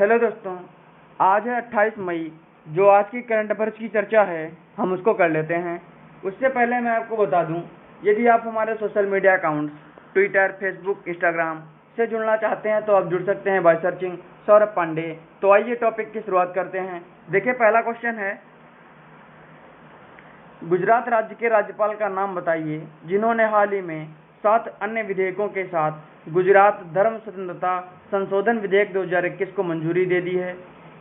Hello दोस्तों, आज है 28 मई। जो आज की करंट अफेयर्स की चर्चा है हम उसको कर लेते हैं। उससे पहले मैं आपको बता दूं, यदि आप हमारे social media accounts Twitter, Facebook, Instagram से जुड़ना चाहते हैं तो आप जुड़ सकते हैं बाय सर्चिंग सौरभ पांडे। तो आइए टॉपिक की शुरुआत करते हैं। देखिए, पहला क्वेश्चन है, गुजरात राज्य के राज्यपाल का नाम बताइए जिन्होंने हाल ही में 7 अन्य विधेयकों के साथ गुजरात धर्म स्वतंत्रता संशोधन विधेयक 2021 को मंजूरी दे दी है।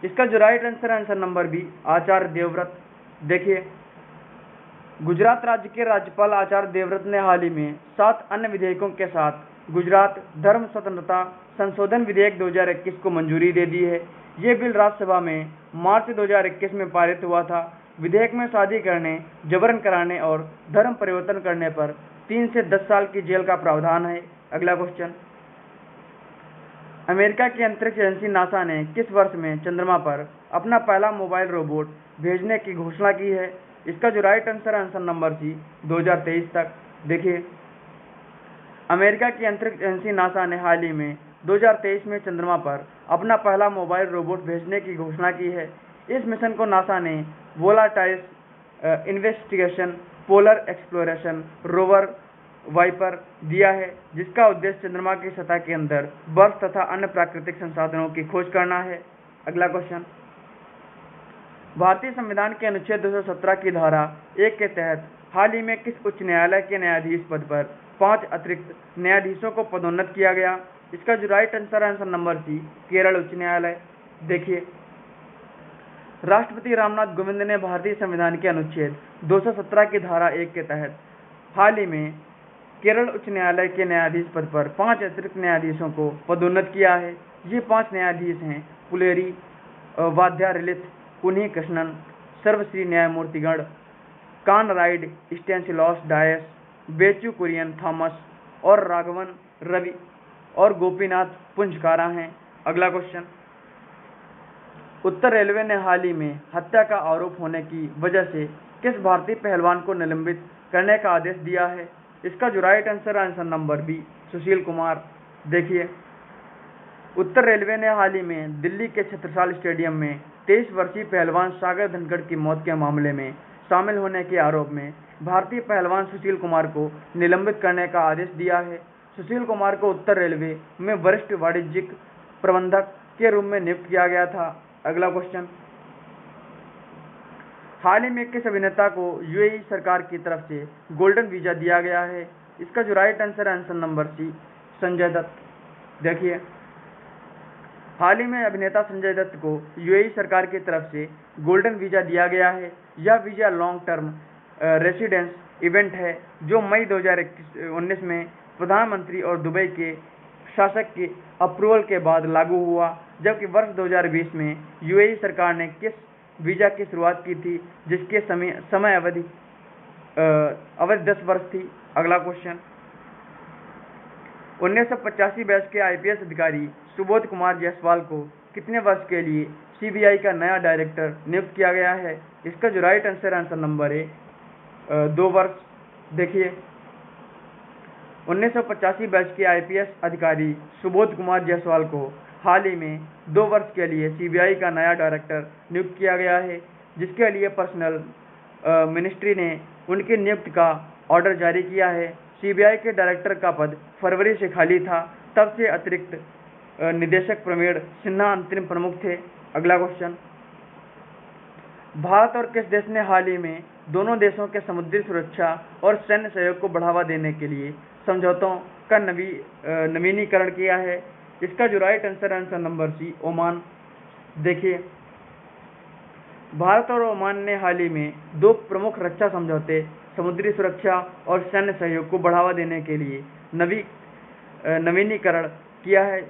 इसका जो राइट आंसर है answer number B, Acharya Devvrat. देखिए, गुजरात राज्य के राज्यपाल आचार्य देवव्रत ने हाल ही में 7 अन्य विधेयकों के साथ गुजरात धर्म स्वतंत्रता संशोधन विधेयक 2021 को मंजूरी दे दी है। ये बिल राज्यसभा में मार्च 2021 में पारित हुआ था। विधेयक में शादी करने, जबरन कराने और धर्म परिवर्तन करने पर 3 से 10 साल की जेल का प्रावधान है। अगला क्वेश्चन, अमेरिका की अंतरिक्ष एजेंसी नासा ने किस वर्ष में चंद्रमा पर अपना पहला मोबाइल रोबोट भेजने की घोषणा की है? इसका जो राइट आंसर है आंसर नंबर सी, 2023 तक। देखिए, अमेरिका की अंतरिक्ष एजेंसी नासा ने हाल ही में 2023 में चंद्रमा पर अपना पहला मोबाइल रोबोट भेजने की घोषणा की है। इस मिशन को नासा ने volatile investigation polar exploration rover VIPER दिया है, जिसका उद्देश्य चंद्रमा की सतह के अंदर बर्फ तथा अन्य प्राकृतिक संसाधनों की खोज करना है। अगला क्वेश्चन, भारतीय संविधान के अनुच्छेद 217 की धारा 1 के तहत हाल ही में किस उच्च न्यायालय के न्यायाधीश पद पर 5 अतिरिक्त न्यायाधीशों को पदोन्नत किया गया? इसका जो राइट आंसर है आंसर नंबर सी, केरल उच्च न्यायालय। देखिए, राष्ट्रपति रामनाथ कोविंद ने भारतीय संविधान के अनुच्छेद 217 की धारा 1 के तहत हाल ही में केरल उच्च न्यायालय के न्यायाधीश पद पर 5 अतिरिक्त न्यायाधीशों को पदोन्नत किया है। ये 5 न्यायाधीश हैं पुलेरी वाद्यारिलित, उन्हीं कृष्णन, सर्वश्री न्यायमूर्तिगण, कानराइड स्टेनिस्लॉस डायस, बेचू कुरियन थॉमस और राघवन रवि और गोपीनाथ पुंजकारा हैं। अगला क्वेश्चन, उत्तर रेलवे ने हाल ही में हत्या का आरोप होने की वजह से किस भारतीय पहलवान को निलंबित करने का आदेश दिया है? इसका जो राइट आंसर है answer number B, Sushil Kumar. देखिए, उत्तर रेलवे ने हाल ही में दिल्ली के छत्रसाल स्टेडियम में 23 वर्षीय पहलवान सागर धनखड़ की मौत के मामले में शामिल होने के आरोप में भारतीय पहलवान सुशील कुमार को निलंबित करने का आदेश दिया है। सुशील कुमार को उत्तर रेलवे में वरिष्ठ वाणिज्यिक प्रबंधक के रूप में नियुक्त किया गया था। अगला क्वेश्चन, हाल ही में किस अभिनेता को यूएई सरकार की तरफ से गोल्डन वीजा दिया गया है? इसका जो राइट आंसर है answer number C, Sanjay Dutt. देखिए, हाल ही में अभिनेता संजय दत्त को यूएई सरकार की तरफ से गोल्डन वीजा दिया गया है। यह visa long term residence event है जो मई 2019 में प्रधानमंत्री और दुबई के शासक के अप्रूवल के बाद लागू हुआ, जबकि वर्ष 2020 में यूएई सरकार ने किस वीजा की शुरुआत की थी जिसके समय अवधि 10 वर्ष थी। अगला क्वेश्चन, 1985 बैच के आईपीएस अधिकारी सुबोध कुमार जायसवाल को कितने वर्ष के लिए सीबीआई का नया डायरेक्टर नियुक्त किया गया है? इसका जो right answer answer number A, 2 वर्ष। देखिए, 1985 बैच के आईपीएस अधिकारी सुबोध कुमार जायसवाल को हाल ही में 2 वर्ष के लिए सीबीआई का नया डायरेक्टर नियुक्त किया गया है, जिसके लिए पर्सनल मिनिस्ट्री ने उनकी नियुक्ति का ऑर्डर जारी किया है। सीबीआई के डायरेक्टर का पद फरवरी से खाली था, तब से अतिरिक्त निदेशक प्रवीण सिन्हा अंतरिम प्रमुख थे। अगला क्वेश्चन, भारत और किस देश ने हाल ही में दोनों देशों के समुद्री सुरक्षा और सैन्य सहयोग को बढ़ावा देने के लिए समझौतों का नवीनीकरण किया है? इसका जो right answer answer number C, Oman. देखिए, भारत और ओमान ने हाल ही में 2 प्रमुख रक्षा समझौते समुद्री सुरक्षा और सैन्य सहयोग को बढ़ावा देने के लिए नवीनीकरण किया है।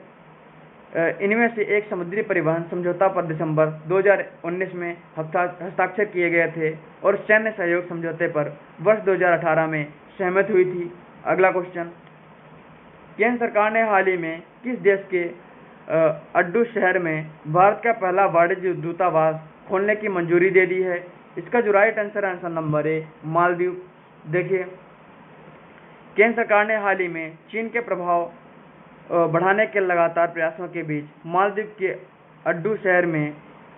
इनमें से एक समुद्री परिवहन समझौता पर दिसंबर 2019 में हस्ताक्षर किए गए थे और सैन्य सहयोग समझौते पर वर्ष 2018 में सहमति हुई थी। अगला क्वेश्चन, केंद्र सरकार ने हाल ही में किस देश के अड्डू शहर में भारत का पहला वाणिज्य दूतावास खोलने की मंजूरी दे दी है? इसका जो right answer answer number A, Maldives. देखिए, केंद्र सरकार ने हाल ही में चीन के प्रभाव बढ़ाने के लगातार प्रयासों के बीच मालदीव के अड्डू शहर में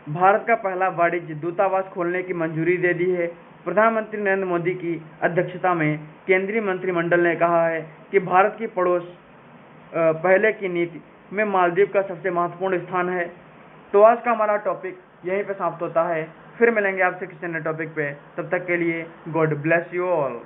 भारत का पहला वाणिज्य दूतावास खोलने की मंजूरी दे दी है। प्रधानमंत्री नरेंद्र मोदी की अध्यक्षता में केंद्रीय मंत्रिमंडल ने कहा है कि भारत की पड़ोस पहले की नीति में मालदीव का सबसे महत्वपूर्ण स्थान है। तो आज का हमारा टॉपिक यहीं पे समाप्त होता है। फिर मिलेंगे आपसे किसी नए टॉपिक पे, तब तक के लिए गॉड ब्लेस यू ऑल।